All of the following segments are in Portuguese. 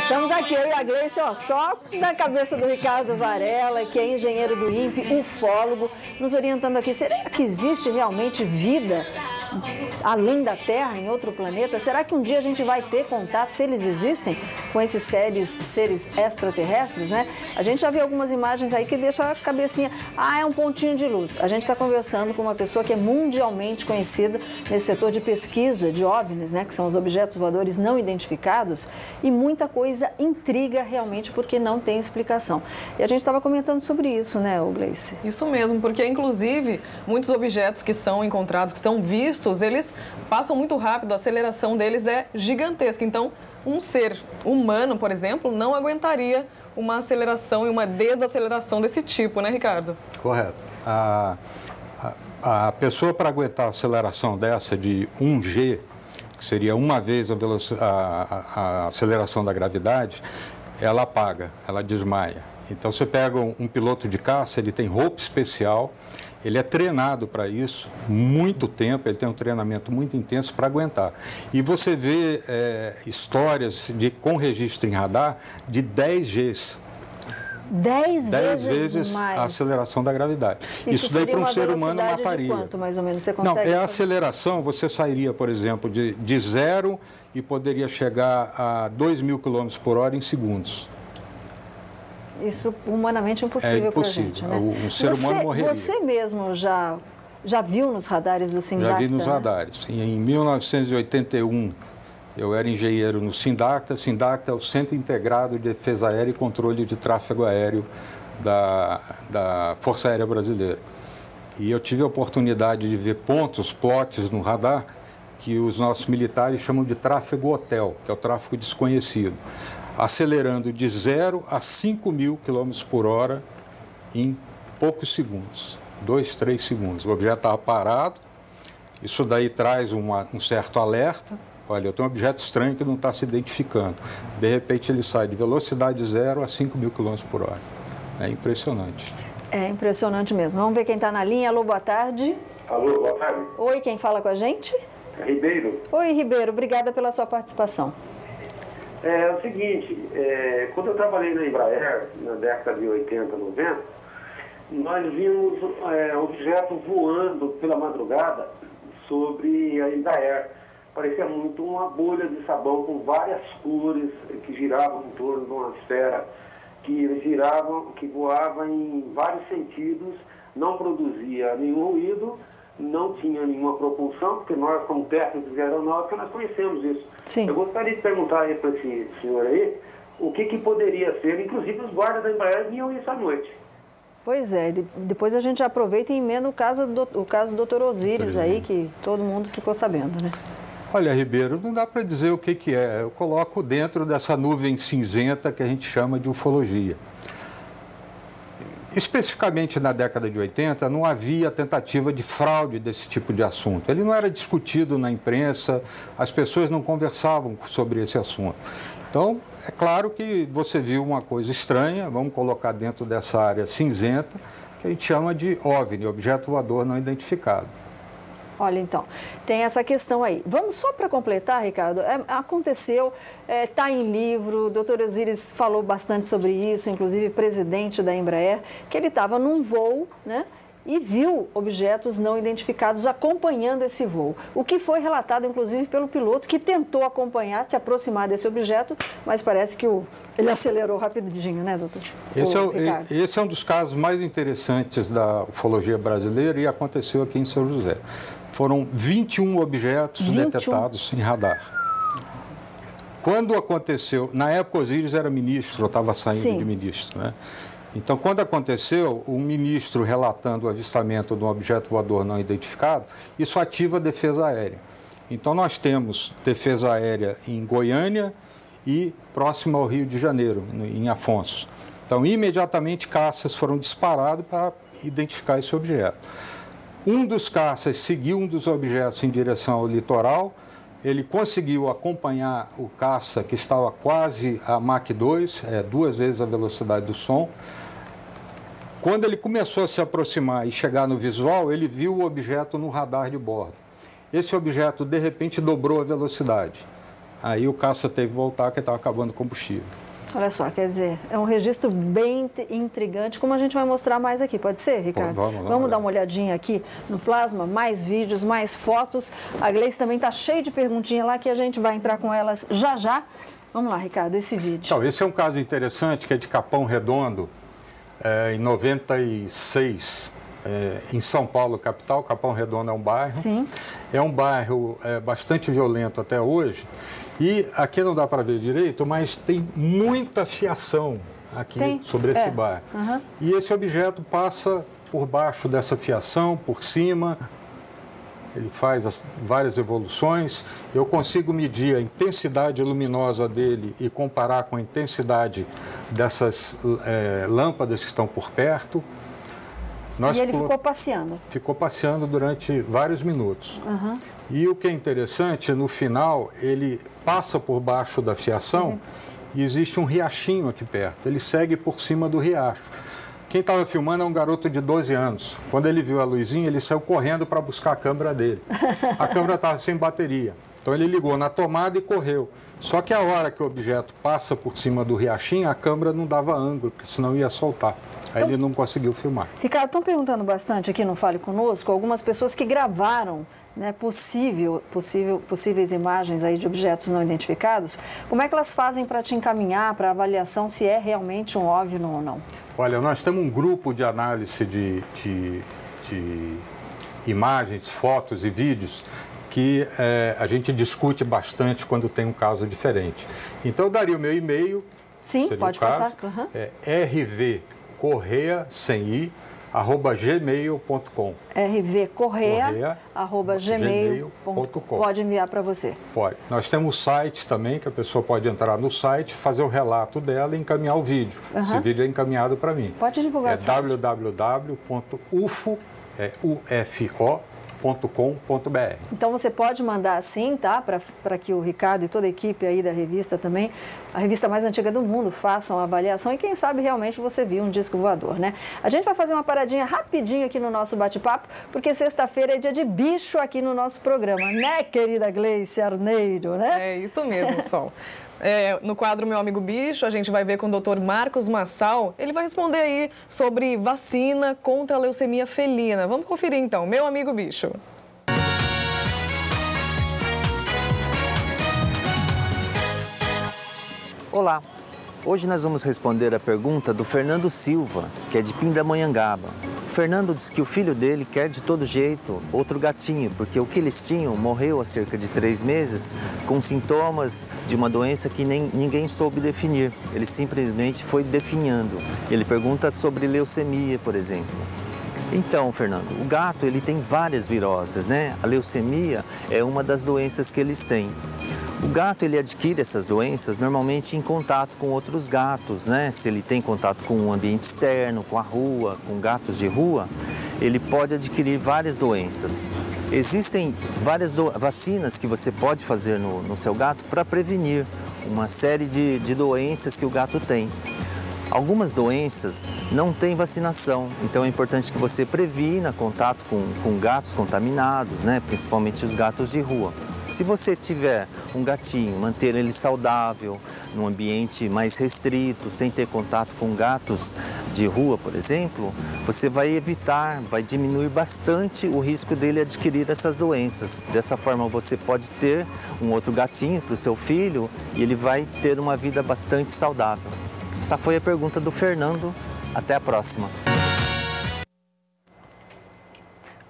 Estamos aqui, eu e a Gleice, ó, só na cabeça do Ricardo Varela, que é engenheiro do INPE, ufólogo, nos orientando aqui. Será que existe realmente vida além da Terra, em outro planeta? Será que um dia a gente vai ter contato, se eles existem, com esses seres extraterrestres, né? A gente já viu algumas imagens aí que deixa a cabecinha, é um pontinho de luz. A gente está conversando com uma pessoa que é mundialmente conhecida nesse setor de pesquisa de OVNIs, né? Que são os objetos voadores não identificados, e muita coisa intriga realmente porque não tem explicação. E a gente estava comentando sobre isso, né, Gleice? Isso mesmo, porque inclusive muitos objetos que são encontrados, que são vistos, eles passam muito rápido, a aceleração deles é gigantesca. Então, um ser humano, por exemplo, não aguentaria uma aceleração e uma desaceleração desse tipo, né, Ricardo? Correto. A pessoa, para aguentar a aceleração dessa de 1G, que seria uma vez a aceleração da gravidade, ela apaga, ela desmaia. Então, você pega um piloto de caça, ele tem roupa especial, ele é treinado para isso, muito tempo, ele tem um treinamento muito intenso para aguentar. E você vê histórias com registro em radar de 10 Gs. 10 vezes mais a aceleração da gravidade. Isso daí para um ser humano mataria. De quanto, mais ou menos, você consegue? Não, a aceleração, você sairia, por exemplo, de zero e poderia chegar a 2.000 km por hora em segundos. Isso humanamente impossível para a gente, né? O ser humano morreria. Você mesmo já viu nos radares do Sindacta? Já vi nos radares. Em 1981, eu era engenheiro no Sindacta. Sindacta é o Centro Integrado de Defesa Aérea e Controle de Tráfego Aéreo da Força Aérea Brasileira. E eu tive a oportunidade de ver plots no radar, que os nossos militares chamam de tráfego hotel, que é o tráfego desconhecido, acelerando de 0 a 5.000 km por hora em poucos segundos, 2, 3 segundos. O objeto estava parado, isso daí traz um certo alerta. Olha, eu tenho um objeto estranho que não está se identificando. De repente ele sai de velocidade 0 a 5.000 km por hora. É impressionante. É impressionante mesmo. Vamos ver quem está na linha. Alô, boa tarde. Alô, boa tarde. Oi, quem fala com a gente? É Ribeiro. Oi, Ribeiro. Obrigada pela sua participação. É o seguinte, quando eu trabalhei na Embraer, na década de 80, 90, nós vimos objetos voando pela madrugada sobre a Embraer. Parecia muito uma bolha de sabão com várias cores que giravam em torno de uma esfera, que voava em vários sentidos, não produzia nenhum ruído, não tinha nenhuma propulsão, porque nós, como técnicos de aeronáutica, nós conhecemos isso. Sim. Eu gostaria de perguntar aí para esse senhor aí, o que poderia ser, inclusive os guardas da Embraer viam isso à noite. Pois é, depois a gente aproveita e emenda o caso do Dr. Osíris aí, que todo mundo ficou sabendo, né? Olha, Ribeiro, não dá para dizer o que é. Eu coloco dentro dessa nuvem cinzenta que a gente chama de ufologia. Especificamente na década de 80, não havia tentativa de fraude desse tipo de assunto. Ele não era discutido na imprensa, as pessoas não conversavam sobre esse assunto. Então, é claro que você viu uma coisa estranha, vamos colocar dentro dessa área cinzenta, que a gente chama de OVNI, objeto voador não identificado. Olha, então, tem essa questão aí. Vamos só para completar, Ricardo, aconteceu, está em livro, o doutor Osíris falou bastante sobre isso, inclusive presidente da Embraer, que ele estava num voo, né, e viu objetos não identificados acompanhando esse voo. O que foi relatado, inclusive, pelo piloto, que tentou acompanhar, se aproximar desse objeto, mas parece que ele acelerou rapidinho, né, doutor? Esse é um dos casos mais interessantes da ufologia brasileira e aconteceu aqui em São José. Foram 21 objetos detectados em radar. Quando aconteceu, na época Osíris era ministro, eu estava saindo de ministro, né? Então, quando aconteceu, o ministro relatando o avistamento de um objeto voador não identificado, isso ativa a defesa aérea. Então, nós temos defesa aérea em Goiânia e próximo ao Rio de Janeiro, em Afonso. Então, imediatamente, caças foram disparados para identificar esse objeto. Um dos caças seguiu um dos objetos em direção ao litoral, ele conseguiu acompanhar o caça que estava quase a Mach 2, 2 vezes a velocidade do som. Quando ele começou a se aproximar e chegar no visual, ele viu o objeto no radar de bordo. Esse objeto, de repente, dobrou a velocidade. Aí o caça teve que voltar, porque estava acabando o combustível. Olha só, quer dizer, é um registro bem intrigante, como a gente vai mostrar mais aqui. Pode ser, Ricardo? Vamos dar uma olhadinha aqui no Plasma, mais vídeos, mais fotos. A Gleice também está cheia de perguntinhas lá que a gente vai entrar com elas já já. Vamos lá, Ricardo, esse vídeo. Então, esse é um caso interessante, que é de Capão Redondo, em 96, em São Paulo, capital. Capão Redondo é um bairro. Sim. É um bairro bastante violento até hoje. E aqui não dá para ver direito, mas tem muita fiação aqui sobre esse bairro. Uhum. E esse objeto passa por baixo dessa fiação, por cima. Ele faz várias evoluções. Eu consigo medir a intensidade luminosa dele e comparar com a intensidade dessas lâmpadas que estão por perto. E ele ficou passeando? Ficou passeando durante vários minutos. Uhum. E o que é interessante, no final, ele passa por baixo da fiação e existe um riachinho aqui perto. Ele segue por cima do riacho. Quem estava filmando é um garoto de 12 anos. Quando ele viu a luzinha, ele saiu correndo para buscar a câmera dele. A câmera estava sem bateria. Então ele ligou na tomada e correu. Só que a hora que o objeto passa por cima do riachinho, a câmera não dava ângulo, porque senão ia soltar. Aí ele não conseguiu filmar. Ricardo, estão perguntando bastante aqui no Fale Conosco, algumas pessoas que gravaram possíveis imagens aí de objetos não identificados. Como é que elas fazem para te encaminhar para avaliação se é realmente um OVNI ou não? Olha, nós temos um grupo de análise de imagens, fotos e vídeos que a gente discute bastante quando tem um caso diferente. Então, eu daria o meu e-mail. Sim, pode passar. Uhum. rvcorreia, sem i, @gmail.com. rvcorreia@gmail.com. Pode enviar para você? Pode. Nós temos site também, que a pessoa pode entrar no site, fazer o relato dela e encaminhar o vídeo. Uhum. Esse vídeo é encaminhado para mim. Pode divulgar o site. www.ufo.com.br. Então você pode mandar assim, tá? Para que o Ricardo e toda a equipe aí da revista também, a revista mais antiga do mundo, façam a avaliação e quem sabe realmente você viu um disco voador, né? A gente vai fazer uma paradinha rapidinho aqui no nosso bate-papo, porque sexta-feira é dia de bicho aqui no nosso programa, né, querida Gleice Arneiro, né? É isso mesmo, Sol. No quadro Meu Amigo Bicho, a gente vai ver com o Dr. Marcos Massal. Ele vai responder aí sobre vacina contra a leucemia felina. Vamos conferir então, Meu Amigo Bicho. Olá, hoje nós vamos responder a pergunta do Fernando Silva, que é de Pindamonhangaba. O Fernando diz que o filho dele quer de todo jeito outro gatinho, porque o que eles tinham morreu há cerca de 3 meses com sintomas de uma doença que ninguém soube definir. Ele simplesmente foi definhando. Ele pergunta sobre leucemia, por exemplo. Então, Fernando, o gato ele tem várias viroses, né? A leucemia é uma das doenças que eles têm. O gato ele adquire essas doenças normalmente em contato com outros gatos, né? Se ele tem contato com um ambiente externo, com a rua, com gatos de rua, ele pode adquirir várias doenças. Existem várias vacinas que você pode fazer no seu gato para prevenir uma série de doenças que o gato tem. Algumas doenças não têm vacinação, então é importante que você previna contato com gatos contaminados, né? Principalmente os gatos de rua. Se você tiver um gatinho, manter ele saudável, num ambiente mais restrito, sem ter contato com gatos de rua, por exemplo, você vai diminuir bastante o risco dele adquirir essas doenças. Dessa forma, você pode ter um outro gatinho para o seu filho e ele vai ter uma vida bastante saudável. Essa foi a pergunta do Fernando. Até a próxima.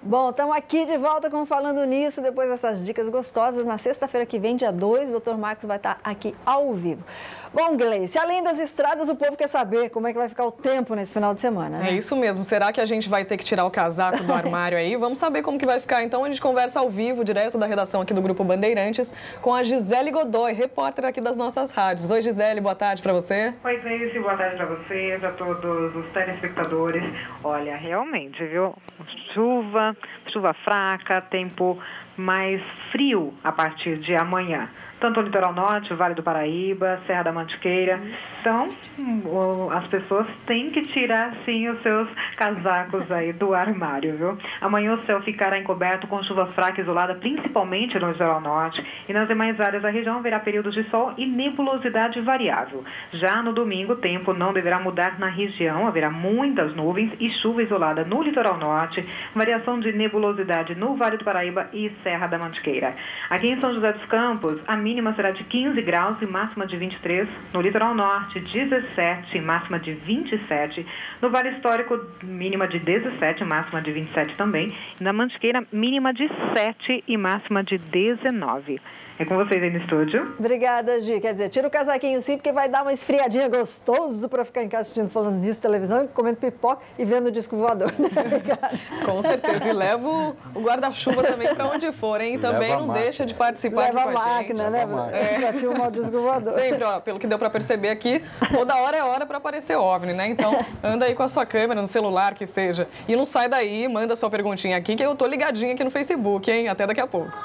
Bom, estamos aqui de volta com Falando Nisso, depois dessas dicas gostosas. Na sexta-feira que vem, dia 2, o Dr. Marcos vai estar aqui ao vivo. Bom, Gleice, além das estradas, o povo quer saber como é que vai ficar o tempo nesse final de semana, né? É isso mesmo. Será que a gente vai ter que tirar o casaco do armário aí? Vamos saber como que vai ficar. Então, a gente conversa ao vivo, direto da redação aqui do Grupo Bandeirantes, com a Gisele Godoy, repórter aqui das nossas rádios. Oi, Gisele, boa tarde para você. Oi, Gleice, boa tarde para você, para todos os telespectadores. Olha, realmente, viu? Chuva fraca, tempo mais frio a partir de amanhã. tanto o litoral norte, o Vale do Paraíba, Serra da Mantiqueira. Então, as pessoas têm que tirar, sim, os seus casacos aí do armário, viu? Amanhã o céu ficará encoberto com chuva fraca isolada, principalmente no litoral norte, e nas demais áreas da região haverá períodos de sol e nebulosidade variável. Já no domingo, o tempo não deverá mudar na região, haverá muitas nuvens e chuva isolada no litoral norte, variação de nebulosidade no Vale do Paraíba e Serra da Mantiqueira. Aqui em São José dos Campos, a mínima será de 15 graus e máxima de 23, no litoral norte 17 e máxima de 27, no Vale Histórico mínima de 17 e máxima de 27 também, e na Mantiqueira mínima de 7 e máxima de 19. É com vocês aí no estúdio. Obrigada, Gi. Quer dizer, tira o casaquinho sim, porque vai dar uma esfriadinha gostoso para ficar em casa assistindo, falando nisso, televisão, comendo pipoca e vendo o disco voador. Com certeza. E levo o guarda-chuva também para onde for, hein? Também não deixa de participar aqui com a gente. Leva a máquina, né? Para filmar o disco voador. Sempre, ó, pelo que deu para perceber aqui, toda hora é hora para aparecer OVNI, né? Então, anda aí com a sua câmera, no celular, que seja. E não sai daí, manda sua perguntinha aqui, que eu tô ligadinha aqui no Facebook, hein? Até daqui a pouco.